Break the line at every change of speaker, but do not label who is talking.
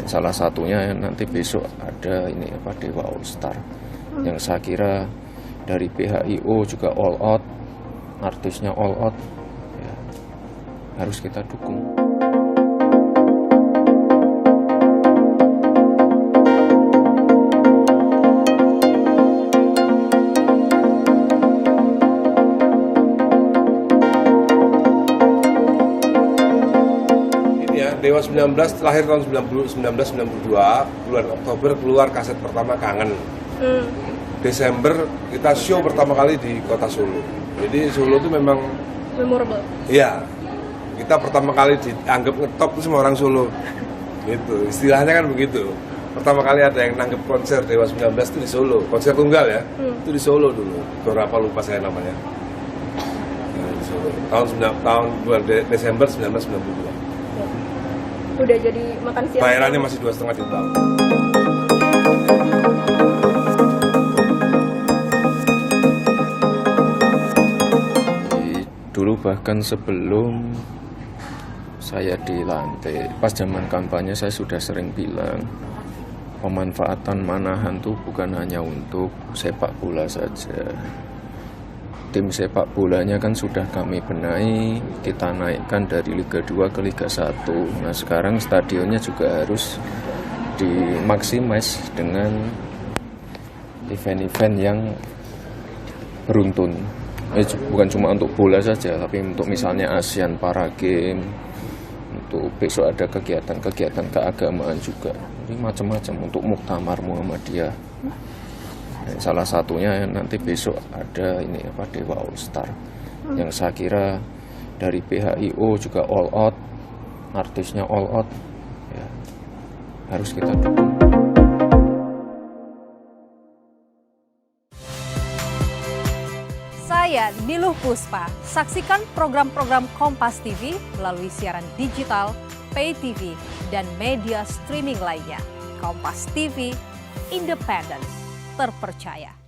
Salah satunya nanti besok ada ini Dewa All Star yang saya kira dari PHIO juga all out, artisnya all out, ya, harus kita dukung.
Dewa 19 lahir tahun 1992, bulan Oktober keluar kaset pertama Kangen. Desember kita show pertama kali di kota Solo. Jadi Solo itu memang
memorable.
Iya, kita pertama kali dianggap ngetop itu sama orang Solo. Gitu, istilahnya kan begitu. Pertama kali ada yang nanggep konser Dewa 19 itu di Solo, konser tunggal ya. Itu di Solo dulu. Berapa lupa saya namanya. Di Solo. Tahun bulan Desember 1992.
Udah jadi makan siang.
Bayarannya masih 2,5 juta.
Dulu bahkan sebelum saya dilantik, pas zaman kampanye saya sudah sering bilang pemanfaatan Manahan itu bukan hanya untuk sepak bola saja. Tim sepak bolanya kan sudah kami benahi, kita naikkan dari Liga 2 ke Liga 1. Nah sekarang stadionnya juga harus dimaksimis dengan event-event yang beruntun. Bukan cuma untuk bola saja, tapi untuk misalnya ASEAN Para Games, untuk besok ada kegiatan-kegiatan keagamaan juga. Jadi macam-macam untuk Muktamar Muhammadiyah. Salah satunya nanti besok ada ini Dewa All Star yang saya kira dari PHIO juga all out, artisnya all out, ya, harus kita dukung.
Saya Niluh Puspa. Saksikan program-program Kompas TV melalui siaran digital, pay TV, dan media streaming lainnya. Kompas TV, independen, terpercaya.